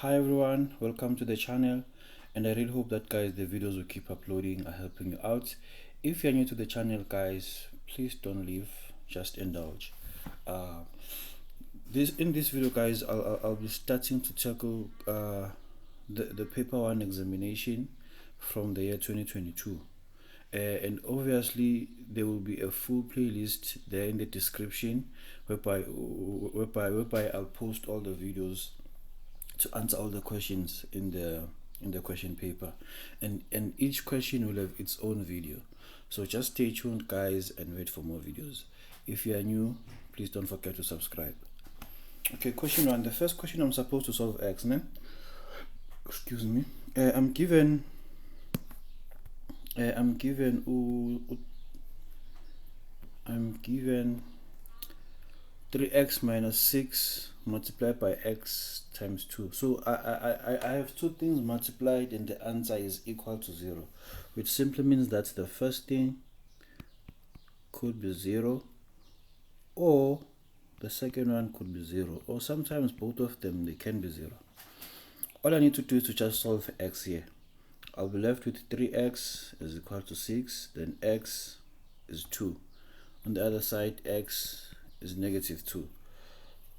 Hi everyone, welcome to the channel, and I really hope that guys the videos we keep uploading are helping you out. If you're new to the channel guys, please don't leave, just indulge. In this video guys, I'll be starting to tackle the paper 1 examination from the year 2022. And obviously there will be a full playlist there in the description whereby I'll post all the videos to answer all the questions in the question paper, and each question will have its own video. So just stay tuned guys and wait for more videos. If you are new, please don't forget to subscribe. Okay, question 1. The first question, I'm supposed to solve x, ne? Excuse me. I'm given 3x minus 6 multiplied by x times 2. So I have two things multiplied and the answer is equal to 0, which simply means that the first thing could be 0, or the second one could be 0, or sometimes both of them, they can be 0. All I need to do is to just solve x here. I'll be left with 3x is equal to 6, then x is 2. On the other side, x is negative 2.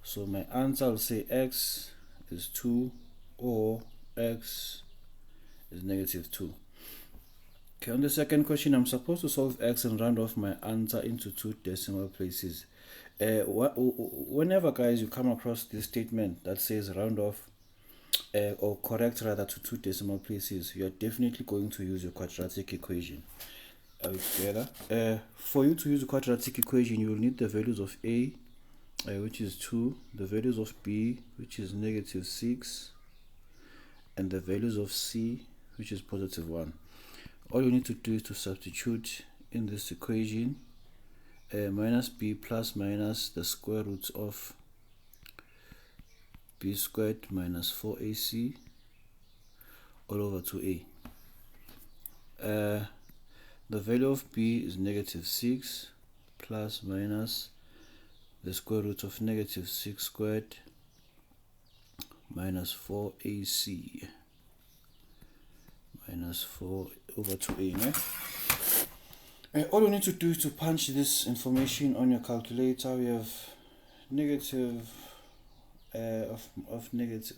So my answer will say x is 2 or x is negative 2. Okay, on the second question, I'm supposed to solve x and round off my answer into 2 decimal places. Whenever guys you come across this statement that says round off or correct rather to 2 decimal places, you are definitely going to use your quadratic equation. Are we together? For you to use the quadratic equation, you will need the values of a, which is 2, the values of b, which is negative 6, and the values of c, which is positive 1. All you need to do is to substitute in this equation minus b plus minus the square root of b squared minus 4ac all over 2a. The value of b is negative 6 plus minus the square root of negative 6 squared minus 4ac minus 4 over 2a. All you need to do is to punch this information on your calculator. We have negative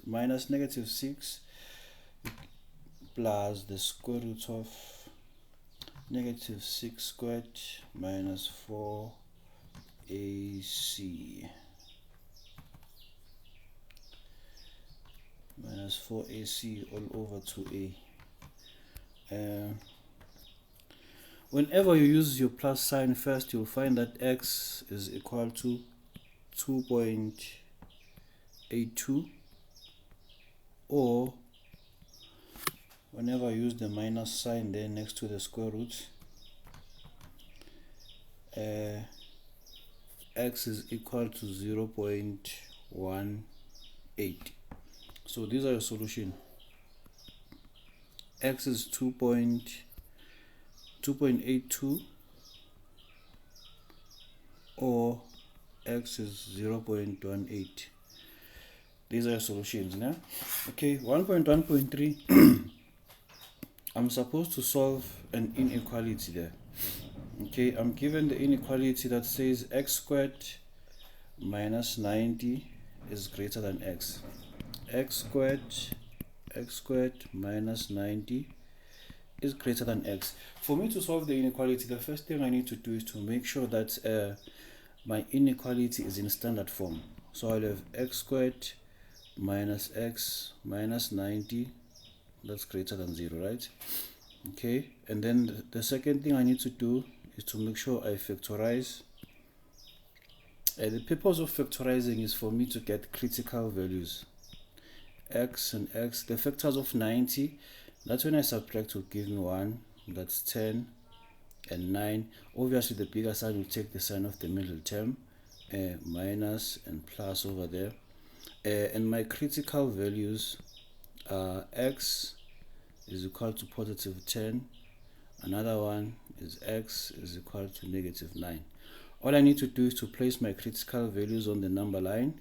minus negative 6 plus the square root of negative 6 squared minus 4ac minus 4ac all over 2a. Whenever you use your plus sign first, you'll find that x is equal to 2.82, or whenever you use the minus sign there next to the square root, x is equal to 0.18. So these are your solution. X is 2.82 or x is 0.18. These are your solutions now. Okay, 1.1.3 I'm supposed to solve an inequality there. Okay, I'm given the inequality that says x squared minus 90 is greater than x. X squared minus 90 is greater than x. For me to solve the inequality, the first thing I need to do is to make sure that my inequality is in standard form. So I'll have x squared minus x minus 90, that's greater than 0, right? Okay, and then the second thing I need to do is to make sure I factorize. The purpose of factorizing is for me to get critical values. X and x, the factors of 90, that's when I subtract will give me 1, that's 10, and 9. Obviously the bigger sign will take the sign of the middle term, minus and plus over there. And my critical values are x is equal to positive 10, another one is x is equal to negative 9. All I need to do is to place my critical values on the number line,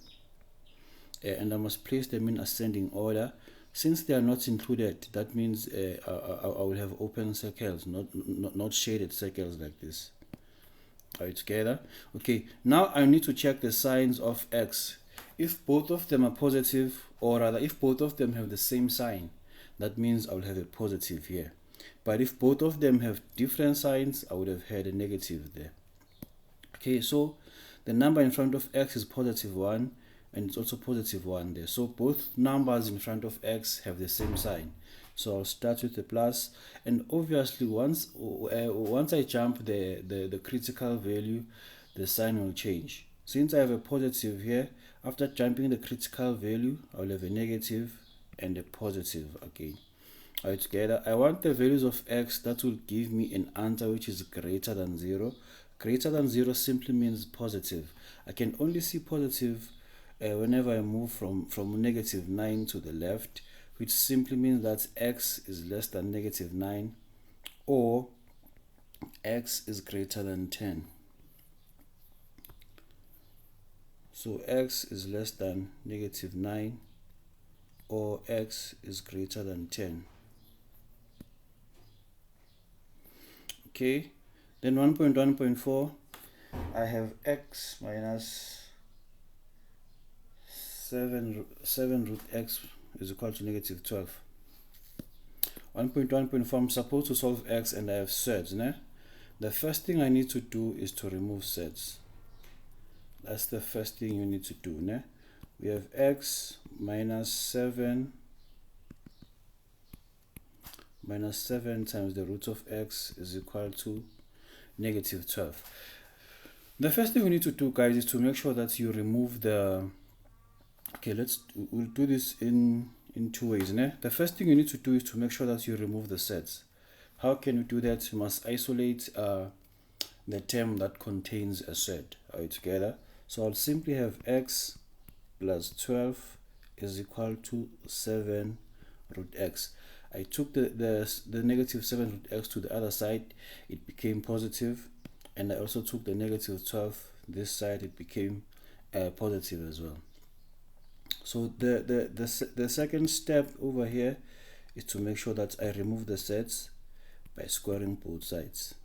and I must place them in ascending order. Since they are not included, that means I will have open circles, not shaded circles like this. Are you together? Okay, now I need to check the signs of x. If both of them are positive, or rather if both of them have the same sign, that means I will have a positive here. But if both of them have different signs, I would have had a negative there. Okay, so the number in front of x is positive 1, and it's also positive 1 there. So both numbers in front of x have the same sign. So I'll start with the plus, and obviously once I jump the critical value, the sign will change. Since I have a positive here, after jumping the critical value, I'll have a negative and a positive again. Alright, together, I want the values of x that will give me an answer which is greater than 0. Greater than 0 simply means positive. I can only see positive whenever I move from negative 9 to the left, which simply means that x is less than negative 9 or x is greater than 10. So x is less than negative 9 or x is greater than 10. Okay, then 1.1.4, I have x minus 7 root x is equal to negative 12. 1.1.4, I'm supposed to solve x and I have surds. The first thing I need to do is to remove surds. That's the first thing you need to do. We have x minus 7 times the root of x is equal to negative 12. The first thing we need to do, guys, is to make sure that you remove the... Okay, we'll do this in two ways. The first thing you need to do is to make sure that you remove the sets. How can you do that? You must isolate the term that contains a set. Are you together? So I'll simply have x plus 12 is equal to 7 root x. I took the negative 7 root x to the other side, it became positive, and I also took the negative 12 this side, it became positive as well. So the second step over here is to make sure that I remove the sets by squaring both sides.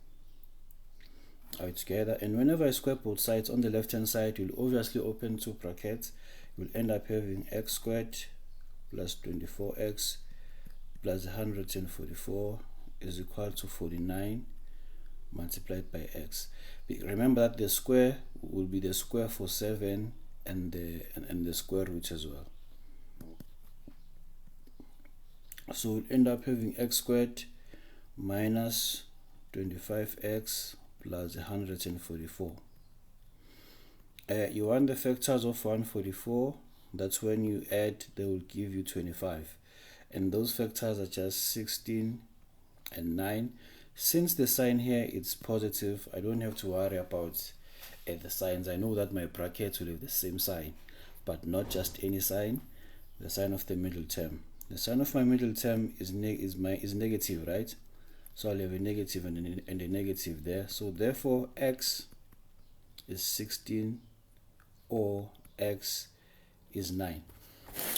Are we together? And whenever I square both sides, on the left hand side you'll obviously open two brackets. You'll end up having x squared plus 24x plus 144 is equal to 49 multiplied by x. Remember that the square will be the square for 7 and the square root as well. So we'll end up having x squared minus 25x plus 144. You want the factors of 144. That's when you add, they will give you 25. And those factors are just 16 and 9. Since the sign here is positive, I don't have to worry about the signs. I know that my brackets will have the same sign, but not just any sign, the sign of the middle term. The sign of my middle term is negative, right? So I'll have a negative and a negative there. So therefore x is 16 or x is 9.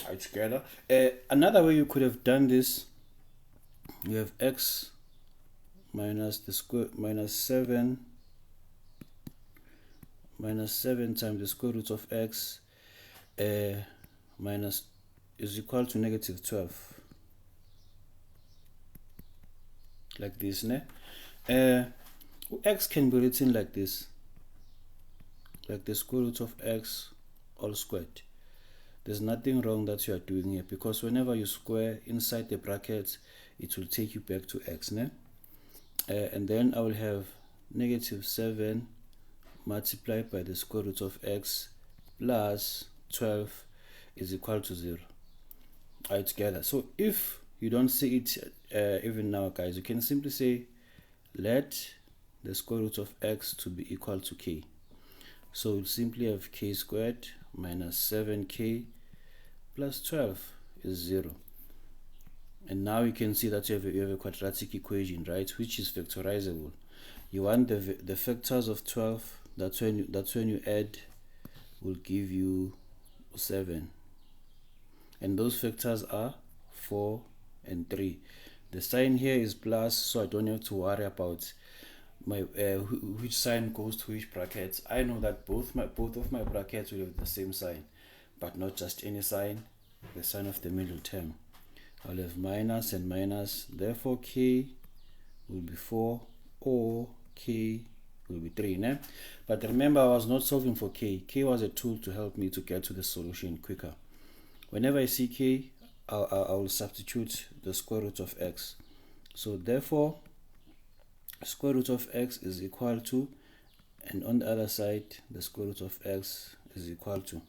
Right, together. Another way you could have done this, you have x minus the square minus 7 times the square root of x minus is equal to negative 12, like this. X can be written like this, like the square root of x all squared. There's nothing wrong that you are doing here, because whenever you square inside the brackets, it will take you back to x. And then I will have negative 7 multiplied by the square root of x plus 12 is equal to 0. All right, together. So if you don't see it even now, guys, you can simply say let the square root of x to be equal to k. So we'll simply have k squared minus 7k plus 12 is 0. And now you can see that you have a quadratic equation, right, which is factorizable. You want the factors of 12, that's when you add, will give you 7. and those factors are 4 and 3. The sign here is plus, so I don't have to worry about my which sign goes to which brackets. I know that both of my brackets will have the same sign, but not just any sign, the sign of the middle term. I'll have minus and minus, therefore k will be 4 or k will be 3. Né? But remember, I was not solving for k. K was a tool to help me to get to the solution quicker. Whenever I see k, I will substitute the square root of x. So therefore, square root of x is equal to, and on the other side, the square root of x is equal to.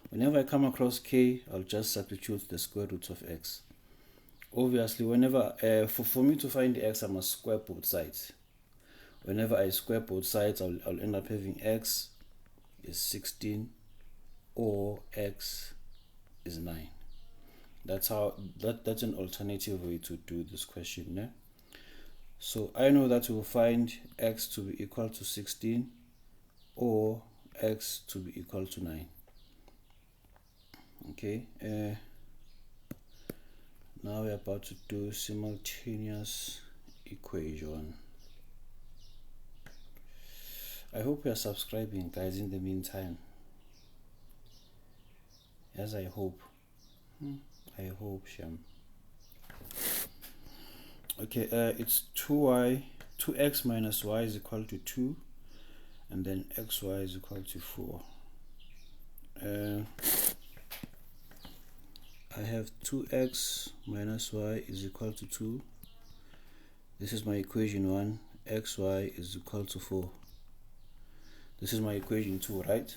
Whenever I come across k, I'll just substitute the square root of x. Obviously, whenever for me to find x, I must square both sides. Whenever I square both sides, I'll end up having x is 16 or x is 9. That's an alternative way to do this question. Né? So I know that we'll find x to be equal to 16 or x to be equal to 9. Okay. Now we're about to do simultaneous equation. I hope you're subscribing, guys, in the meantime. Yes, I hope. I hope, Shem. Okay, it's 2x minus y is equal to 2, and then xy is equal to 4. I have 2x minus y is equal to 2. This is my equation 1. Xy is equal to 4. This is my equation 2, right?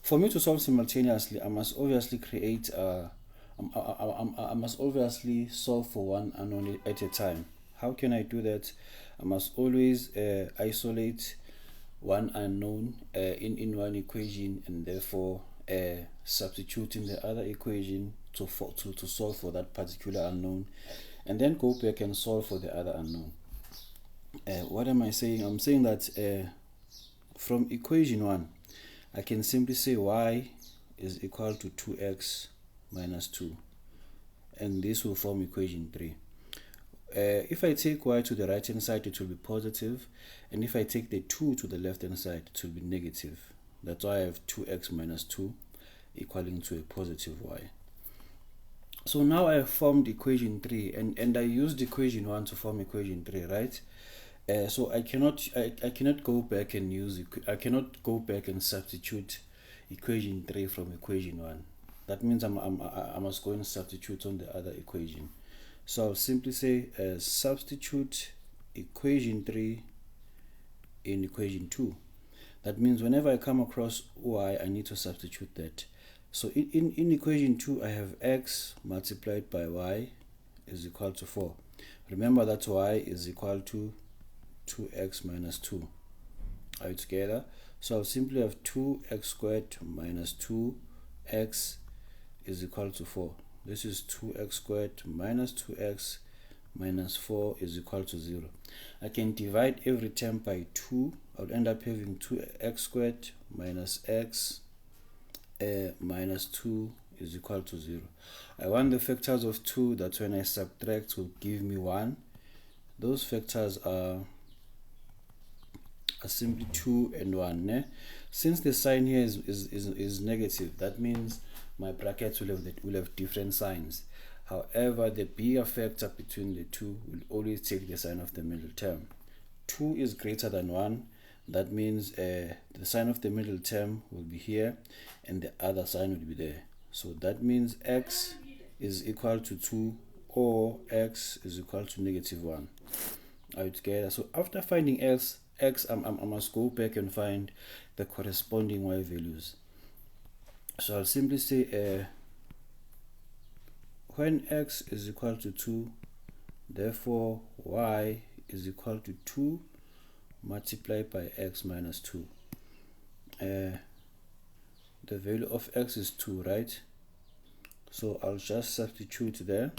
For me to solve simultaneously, I must obviously create I must obviously solve for one unknown at a time. How can I do that? I must always isolate one unknown in one equation, and therefore substitute in the other equation to solve for that particular unknown, and then go back and solve for the other unknown. What am I saying? I'm saying that from equation 1, I can simply say y is equal to 2x minus 2, and this will form equation 3. If I take y to the right hand side, it will be positive, and if I take the 2 to the left hand side, it will be negative. That's why I have 2x minus 2 equaling to a positive y. So now I have formed equation 3, and I used equation 1 to form equation 3, right? So I cannot go back and I cannot go back and substitute equation 3 from equation 1. That means I must go and substitute on the other equation. So I'll simply say substitute equation 3 in equation 2. That means whenever I come across y, I need to substitute that. So in equation 2, I have x multiplied by y is equal to 4. Remember that y is equal to 2x minus 2. Are you together? So I'll simply have 2x squared minus 2x is equal to 4. This is 2x squared minus 2x minus 4 is equal to 0. I can divide every term by 2. I'll end up having 2x squared minus x minus 2 is equal to 0. I want the factors of 2 that when I subtract will give me 1. Those factors are simply 2 and 1. Ne? Since the sign here is negative, that means my brackets will have different signs. However, the bigger factor between the two will always take the sign of the middle term. 2 is greater than 1. That means the sign of the middle term will be here, and the other sign will be there. So that means x is equal to 2 or x is equal to negative 1. Are you together? So after finding x, I must go back and find the corresponding y values. So I'll simply say when x is equal to 2, therefore y is equal to 2 multiplied by x minus 2. The value of x is 2, right? So I'll just substitute there.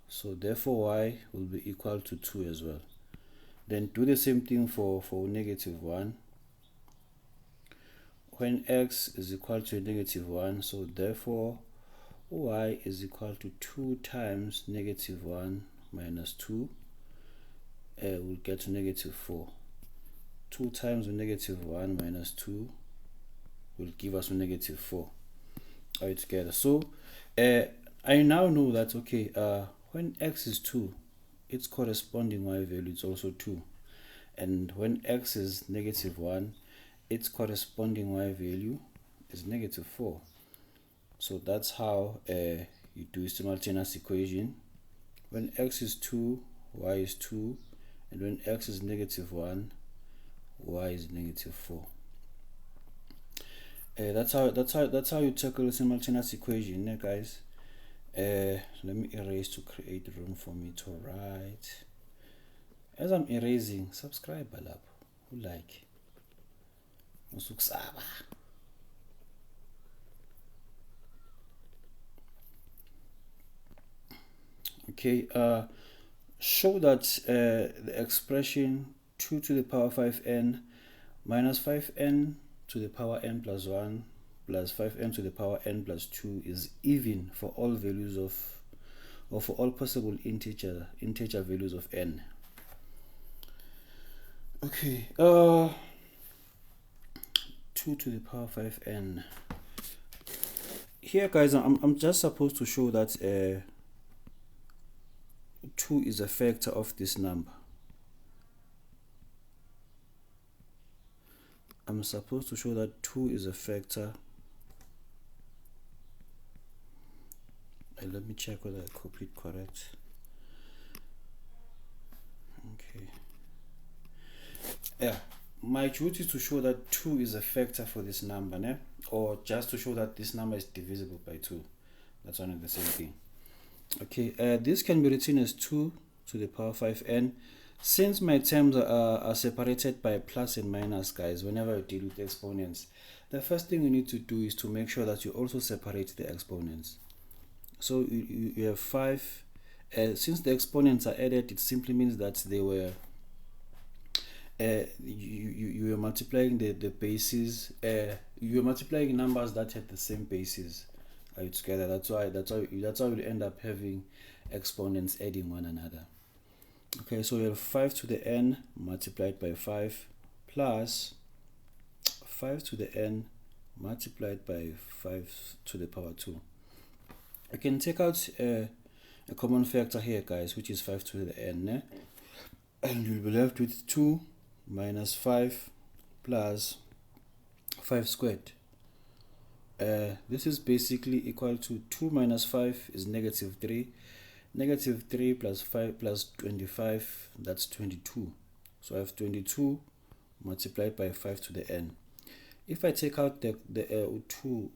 So therefore y will be equal to 2 as well. Then do the same thing for negative 1. When x is equal to negative 1, so therefore y is equal to 2 times negative 1 minus 2, we'll get to negative 4. 2 times negative 1 minus 2 will give us negative 4. All right, together. So I now know that, okay, when x is 2, its corresponding y value is also 2. And when x is negative 1, its corresponding y value is negative 4. So that's how you do a simultaneous equation. When x is 2, y is 2, and when x is negative 1, y is negative 4. That's how you tackle a simultaneous equation, guys. Let me erase to create room for me to write. As I'm erasing, subscribe lapho, like, usukusaba. Okay, show that the expression 2 to the power 5n minus 5n to the power n plus 1 plus 5n to the power n plus 2 is even for all values of, or for all possible integer values of n. Okay, 2 to the power 5n. Here, guys, I'm just supposed to show that 2 is a factor of this number. I'm supposed to show that 2 is a factor. Let me check whether I copied correct. Okay. Yeah, my duty is to show that 2 is a factor for this number, né? Or just to show that this number is divisible by 2. That's one and the same thing. Okay, this can be written as 2 to the power 5n. Since my terms are separated by plus and minus, guys, whenever you deal with exponents, the first thing you need to do is to make sure that you also separate the exponents. So you have 5. Since the exponents are added, it simply means that they were you were multiplying the bases. You were multiplying numbers that had the same bases together. That's how you end up having exponents adding one another. Okay, so we have 5 to the n multiplied by 5 plus 5 to the n multiplied by 5 to the power 2. I can take out a common factor here, guys, which is 5 to the n, and you'll be left with 2 minus 5 plus 5 squared. This is basically equal to 2 minus 5 is negative 3. Negative 3 plus 5 plus 25, that's 22. So I have 22 multiplied by 5 to the n. If I take out the 2,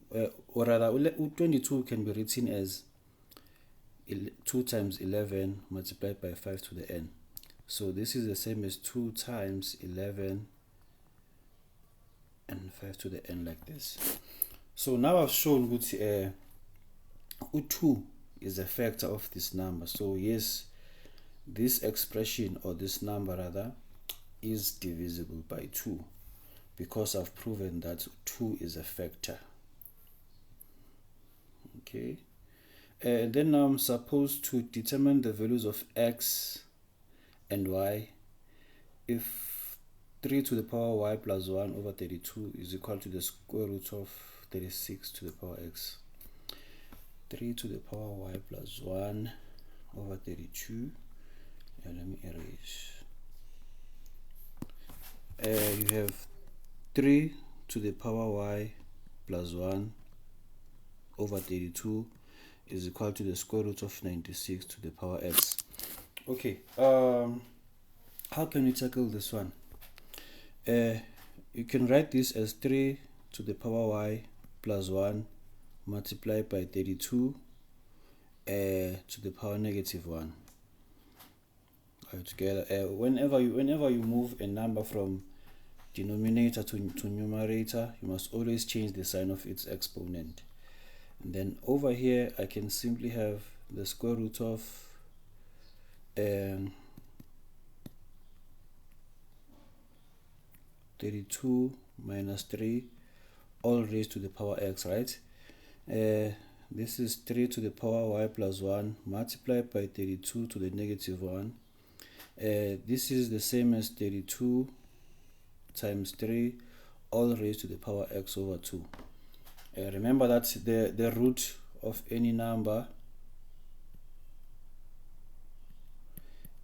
or rather 22 can be written as 2 times 11 multiplied by 5 to the n. So this is the same as 2 times 11 and 5 to the n, like this. So now I've shown that 2 is a factor of this number. So yes, this expression, or this number rather, is divisible by 2, because I've proven that 2 is a factor. Okay, then I'm supposed to determine the values of x and y if 3 to the power y plus 1 over 32 is equal to the square root of 36 to the power x. 3 to the power y plus 1 over 32. Let me erase. You have 3 to the power y plus 1 over 32 is equal to the square root of 96 to the power x. Okay, how can we tackle this one? You can write this as 3 to the power y plus 1 multiplied by 32 to the power negative 1. All together. Whenever you move a number from denominator to numerator, you must always change the sign of its exponent. And then over here, I can simply have the square root of 32 minus 3 all raised to the power x, right? this is 3 to the power y plus 1 multiplied by 32 to the negative 1. This is the same as 32 times 3 all raised to the power x over 2. Remember that the root of any number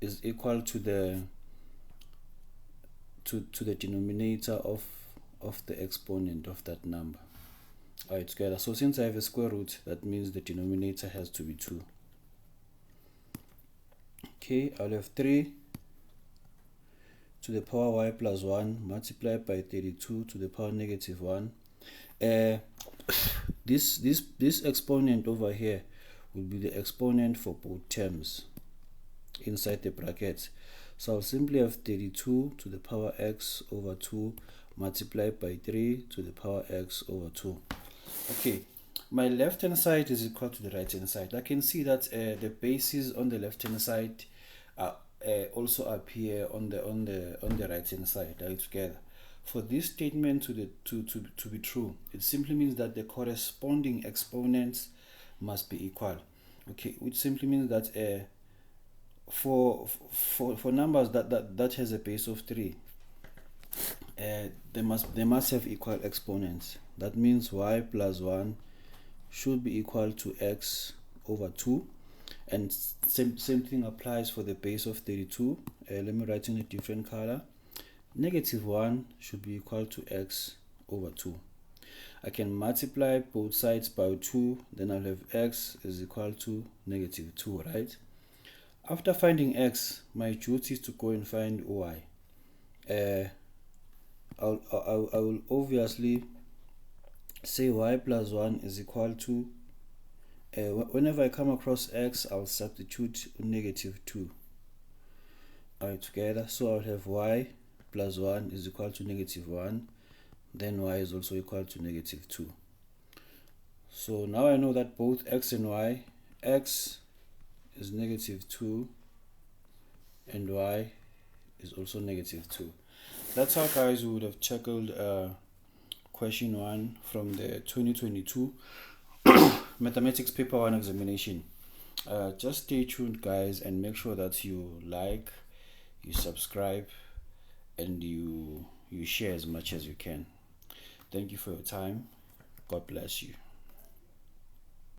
is equal to the denominator of the exponent of that number. Alright, together. So since I have a square root, that means the denominator has to be 2. Okay, I'll have 3 to the power y plus 1 multiplied by 32 to the power negative 1. This exponent over here will be the exponent for both terms inside the brackets. So I'll simply have 32 to the power x over 2 multiplied by 3 to the power x over 2. Okay, my left hand side is equal to the right hand side. I can see that the bases on the left hand side are also appear on the right hand side, right, together. For this statement to be true, it simply means that the corresponding exponents must be equal. Okay, which simply means that for numbers that has a base of 3, they must have equal exponents. That means y plus 1 should be equal to x over 2, and same thing applies for the base of 32. Let me write in a different color. Negative 1 should be equal to x over 2. I can multiply both sides by 2, then I'll have x is equal to negative 2, right? After finding x, my duty is to go and find y. I will obviously say y plus 1 is equal to, whenever I come across x, I'll substitute negative 2. Alright, together. So I'll have y plus 1 is equal to negative 1. Then y is also equal to negative 2. So now I know that both x and y, x is negative 2 and y is also negative 2. That's how, guys, we would have tackled question 1 from the 2022 mathematics paper 1 examination. Just stay tuned, guys, and make sure that you like, you subscribe, and you share as much as you can. Thank you for your time. God bless you.